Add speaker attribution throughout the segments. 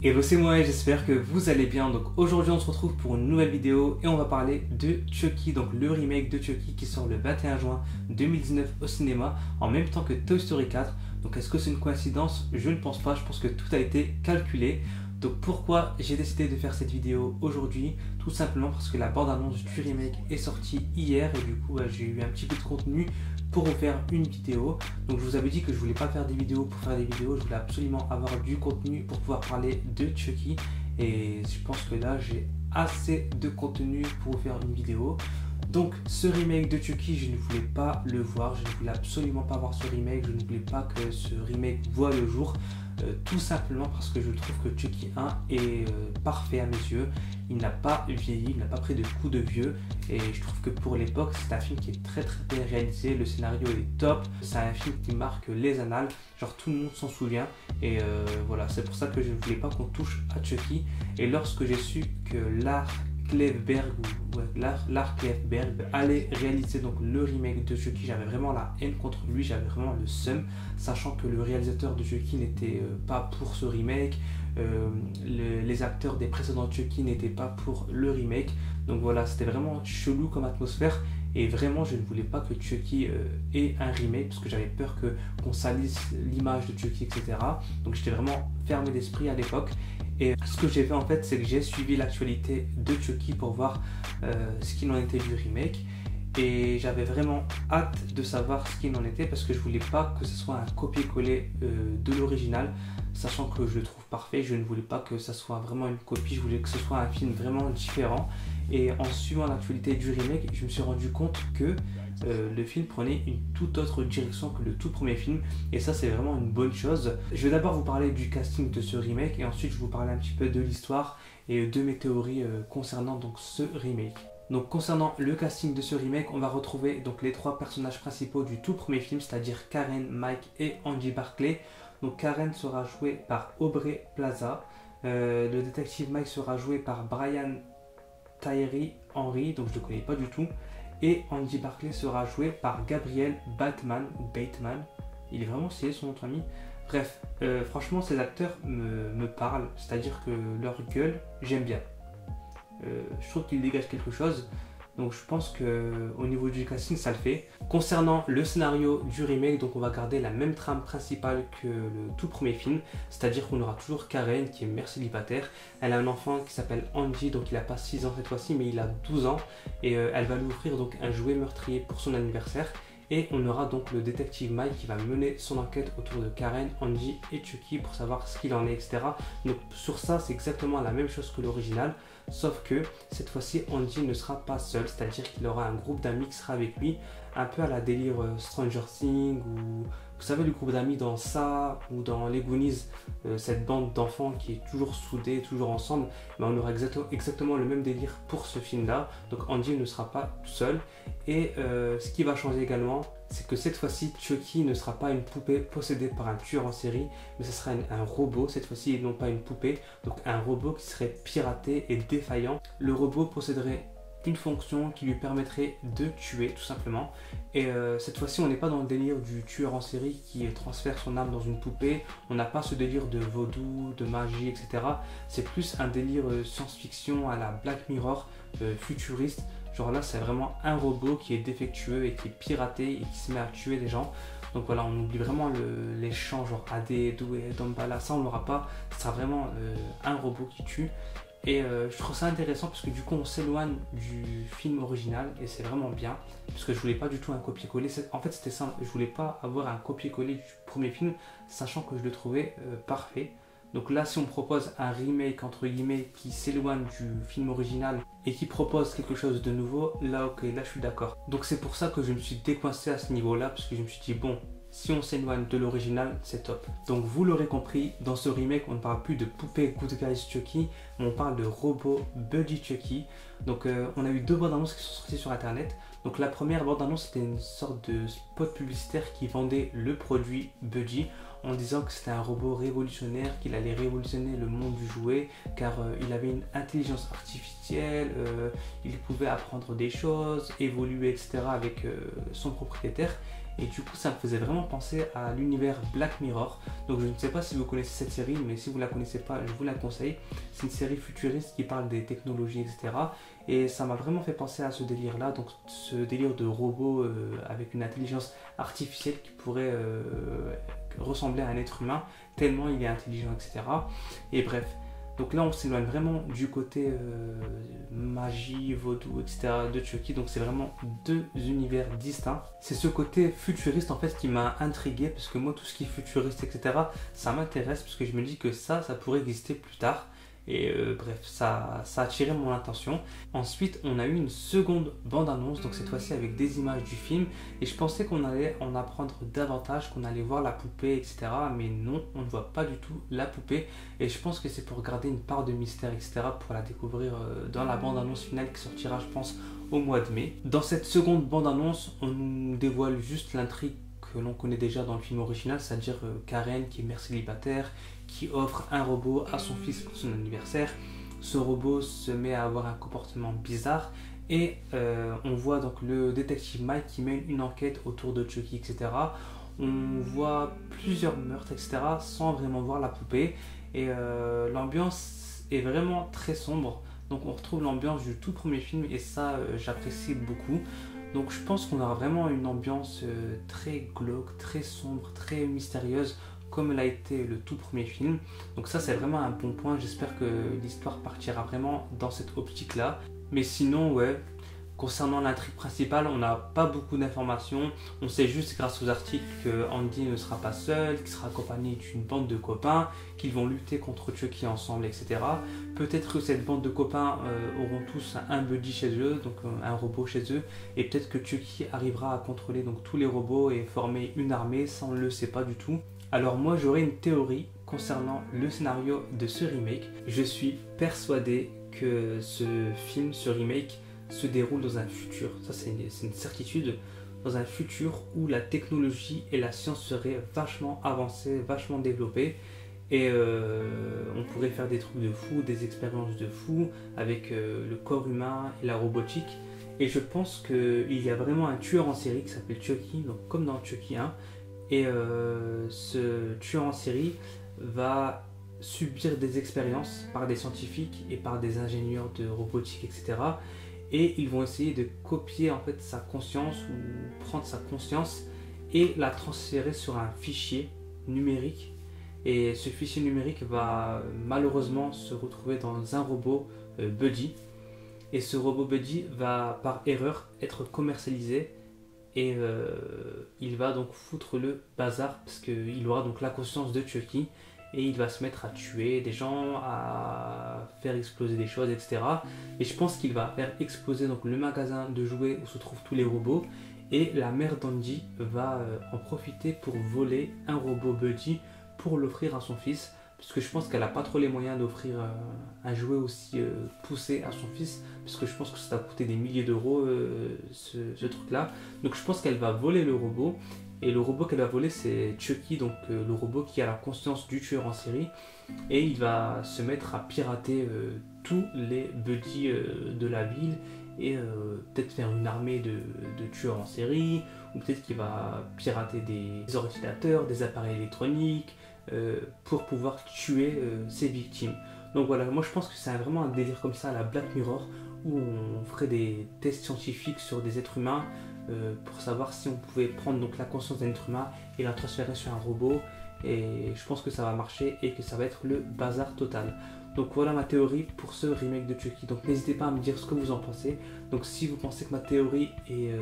Speaker 1: Hello, c'est moi et j'espère que vous allez bien. Donc aujourd'hui on se retrouve pour une nouvelle vidéo et on va parler de Chucky, donc le remake de Chucky qui sort le 21 juin 2019 au cinéma en même temps que Toy Story 4. Donc est-ce que c'est une coïncidence? Je ne pense pas, je pense que tout a été calculé. Donc pourquoi j'ai décidé de faire cette vidéo aujourd'hui? Tout simplement parce que la bande-annonce du remake est sortie hier et du coup j'ai eu un petit peu de contenu pour vous faire une vidéo. Donc je vous avais dit que je voulais pas faire des vidéos pour faire des vidéos, je voulais absolument avoir du contenu pour pouvoir parler de Chucky et je pense que là j'ai assez de contenu pour vous faire une vidéo. Donc ce remake de Chucky, je ne voulais pas le voir, je ne voulais absolument pas voir ce remake, je ne voulais pas que ce remake voie le jour, tout simplement parce que je trouve que Chucky 1 est parfait à mes yeux. Il n'a pas vieilli, il n'a pas pris de coups de vieux et je trouve que pour l'époque c'est un film qui est très bien réalisé, le scénario est top, c'est un film qui marque les annales, genre tout le monde s'en souvient et voilà, c'est pour ça que je ne voulais pas qu'on touche à Chucky. Et lorsque j'ai su que Lars Klevberg allait réaliser donc le remake de Chucky, j'avais vraiment la haine contre lui, j'avais vraiment le seum, sachant que le réalisateur de Chucky n'était pas pour ce remake, les acteurs des précédents Chucky n'étaient pas pour le remake, donc voilà, c'était vraiment chelou comme atmosphère et vraiment je ne voulais pas que Chucky ait un remake parce que j'avais peur qu'on salisse l'image de Chucky, etc. Donc j'étais vraiment fermé d'esprit à l'époque. Et ce que j'ai fait en fait, c'est que j'ai suivi l'actualité de Chucky pour voir ce qu'il en était du remake. Et j'avais vraiment hâte de savoir ce qu'il en était parce que je voulais pas que ce soit un copier-coller de l'original, sachant que je le trouve parfait. Je ne voulais pas que ça soit vraiment une copie, je voulais que ce soit un film vraiment différent. Et en suivant l'actualité du remake, je me suis rendu compte que le film prenait une toute autre direction que le tout premier film et ça c'est vraiment une bonne chose. Je vais d'abord vous parler du casting de ce remake et ensuite je vais vous parler un petit peu de l'histoire et de mes théories concernant donc ce remake. Donc concernant le casting de ce remake, on va retrouver donc les trois personnages principaux du tout premier film, c'est-à-dire Karen, Mike et Andy Barclay. Donc Karen sera jouée par Aubrey Plaza, le détective Mike sera joué par Brian Tyree Henry, donc je ne le connais pas du tout. Et Andy Barclay sera joué par Gabriel Bateman, il est vraiment stylé son nom de famille. Bref, franchement ces acteurs me parlent, c'est-à-dire que leur gueule, j'aime bien. Je trouve qu'ils dégagent quelque chose, donc je pense qu'au niveau du casting ça le fait. Concernant le scénario du remake, donc on va garder la même trame principale que le tout premier film, c'est-à-dire qu'on aura toujours Karen qui est mère célibataire, elle a un enfant qui s'appelle Andy, donc il n'a pas 6 ans cette fois-ci mais il a 12 ans et elle va lui offrir donc un jouet meurtrier pour son anniversaire. Et on aura donc le détective Mike qui va mener son enquête autour de Karen, Andy et Chucky pour savoir ce qu'il en est, etc. Donc sur ça c'est exactement la même chose que l'original, sauf que cette fois-ci Andy ne sera pas seul, c'est-à-dire qu'il aura un groupe d'amis qui sera avec lui, un peu à la délire Stranger Things ou vous savez le groupe d'amis dans ça ou dans les Goonies, cette bande d'enfants qui est toujours soudée, toujours ensemble, mais on aura exactement le même délire pour ce film là. Donc Andy ne sera pas tout seul et ce qui va changer également, c'est que cette fois-ci Chucky ne sera pas une poupée possédée par un tueur en série, mais ce sera un robot cette fois-ci et non pas une poupée, donc un robot qui serait piraté et défaillant. Le robot posséderait une fonction qui lui permettrait de tuer tout simplement et cette fois-ci on n'est pas dans le délire du tueur en série qui transfère son âme dans une poupée, on n'a pas ce délire de vaudou, de magie, etc. C'est plus un délire science-fiction à la Black Mirror, futuriste, genre là c'est vraiment un robot qui est défectueux et qui est piraté et qui se met à tuer des gens. Donc voilà, on oublie vraiment les chants genre AD, Doué, Dombala, ça on l'aura pas, ce sera vraiment un robot qui tue. Et je trouve ça intéressant parce que du coup on s'éloigne du film original et c'est vraiment bien parce que je voulais pas du tout un copier-coller. En fait c'était simple, je voulais pas avoir un copier-coller du premier film sachant que je le trouvais parfait. Donc là si on propose un remake entre guillemets qui s'éloigne du film original et qui propose quelque chose de nouveau, là ok, là je suis d'accord. Donc c'est pour ça que je me suis décoincé à ce niveau là parce que je me suis dit bon, si on s'éloigne de l'original, c'est top. Donc vous l'aurez compris, dans ce remake, on ne parle plus de poupée Good Guys Chucky, mais on parle de robot Buddy Chucky. Donc on a eu deux bandes annonces qui sont sorties sur internet. Donc la première bande annonce c'était une sorte de spot publicitaire qui vendait le produit Buddy en disant que c'était un robot révolutionnaire, qu'il allait révolutionner le monde du jouet car il avait une intelligence artificielle, il pouvait apprendre des choses, évoluer, etc. avec son propriétaire. et du coup ça me faisait vraiment penser à l'univers Black Mirror. Donc je ne sais pas si vous connaissez cette série, mais si vous ne la connaissez pas, je vous la conseille. C'est une série futuriste qui parle des technologies, etc. Et ça m'a vraiment fait penser à ce délire-là, donc ce délire de robot avec une intelligence artificielle qui pourrait ressembler à un être humain, tellement il est intelligent, etc. Et bref, donc là on s'éloigne vraiment du côté magie, vaudou, etc. de Chucky, donc c'est vraiment deux univers distincts. C'est ce côté futuriste en fait qui m'a intrigué, parce que moi tout ce qui est futuriste, etc. ça m'intéresse, parce que je me dis que ça pourrait exister plus tard. Et bref, ça a attiré mon attention. Ensuite, on a eu une seconde bande-annonce, donc cette fois-ci avec des images du film. Et je pensais qu'on allait en apprendre davantage, qu'on allait voir la poupée, etc. Mais non, on ne voit pas du tout la poupée. Et je pense que c'est pour garder une part de mystère, etc. pour la découvrir dans la bande-annonce finale qui sortira, je pense, au mois de mai. Dans cette seconde bande-annonce, on nous dévoile juste l'intrigue que l'on connaît déjà dans le film original, c'est-à-dire Karen qui est mère célibataire, qui offre un robot à son fils pour son anniversaire. Ce robot se met à avoir un comportement bizarre et on voit donc le détective Mike qui mène une enquête autour de Chucky, etc. On voit plusieurs meurtres, etc. sans vraiment voir la poupée, et l'ambiance est vraiment très sombre. Donc on retrouve l'ambiance du tout premier film et ça j'apprécie beaucoup. Donc je pense qu'on aura vraiment une ambiance très glauque, très sombre, très mystérieuse, comme l'a été le tout premier film. Donc ça c'est vraiment un bon point, j'espère que l'histoire partira vraiment dans cette optique là. Mais sinon ouais, concernant l'intrigue principale, on n'a pas beaucoup d'informations. On sait juste grâce aux articles que Andy ne sera pas seul, qu'il sera accompagné d'une bande de copains, qu'ils vont lutter contre Chucky ensemble, etc. Peut-être que cette bande de copains auront tous un buddy chez eux, donc un robot chez eux, et peut-être que Chucky arrivera à contrôler donc tous les robots et former une armée, ça on ne le sait pas du tout. Alors moi j'aurais une théorie concernant le scénario de ce remake. Je suis persuadé que ce film, ce remake, se déroule dans un futur, ça c'est une certitude, dans un futur où la technologie et la science seraient vachement avancées, vachement développées, et on pourrait faire des trucs de fou, des expériences de fou avec le corps humain et la robotique. Et je pense qu'il y a vraiment un tueur en série qui s'appelle Chucky, donc comme dans Chucky 1, et ce tueur en série va subir des expériences par des scientifiques et par des ingénieurs de robotique, etc. Et ils vont essayer de copier en fait sa conscience ou prendre sa conscience et la transférer sur un fichier numérique. Et ce fichier numérique va malheureusement se retrouver dans un robot Buddy. Et ce robot Buddy va par erreur être commercialisé et il va donc foutre le bazar parce qu'il aura donc la conscience de Chucky. Et il va se mettre à tuer des gens, à faire exploser des choses, etc. Et je pense qu'il va faire exploser donc le magasin de jouets où se trouvent tous les robots. Et la mère d'Andy va en profiter pour voler un robot Buddy pour l'offrir à son fils. Puisque je pense qu'elle n'a pas trop les moyens d'offrir un jouet aussi poussé à son fils. Puisque je pense que ça a coûté des milliers d'euros ce truc-là. Donc je pense qu'elle va voler le robot. Et le robot qu'elle va voler, c'est Chucky, donc le robot qui a la conscience du tueur en série. Et il va se mettre à pirater tous les buddies de la ville. Et peut-être faire une armée de tueurs en série. Ou peut-être qu'il va pirater des ordinateurs, des appareils électroniques. Pour pouvoir tuer ses victimes. Donc voilà, moi je pense que c'est vraiment un délire comme ça à la Black Mirror. Où on ferait des tests scientifiques sur des êtres humains. Pour savoir si on pouvait prendre donc la conscience d'un être humain et la transférer sur un robot, et je pense que ça va marcher et que ça va être le bazar total. Donc voilà ma théorie pour ce remake de Chucky. Donc n'hésitez pas à me dire ce que vous en pensez. Donc si vous pensez que ma théorie est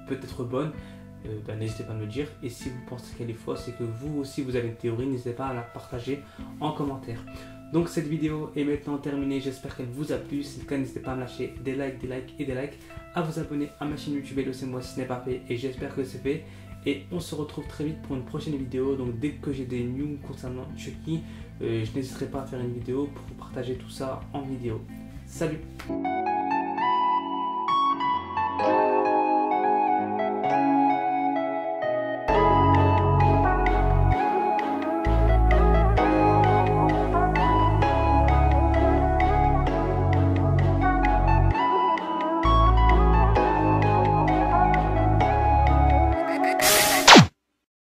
Speaker 1: peut-être bonne, n'hésitez pas à me le dire. Et si vous pensez qu'elle est fausse et que vous aussi vous avez une théorie, n'hésitez pas à la partager en commentaire. Donc cette vidéo est maintenant terminée, j'espère qu'elle vous a plu. Si c'est le cas, n'hésitez pas à me lâcher des likes et des likes, à vous abonner à ma chaîne YouTube Hello c'est moi si ce n'est pas fait, et j'espère que c'est fait. Et on se retrouve très vite pour une prochaine vidéo. Donc dès que j'ai des news concernant Chucky, je n'hésiterai pas à faire une vidéo pour vous partager tout ça en vidéo. Salut!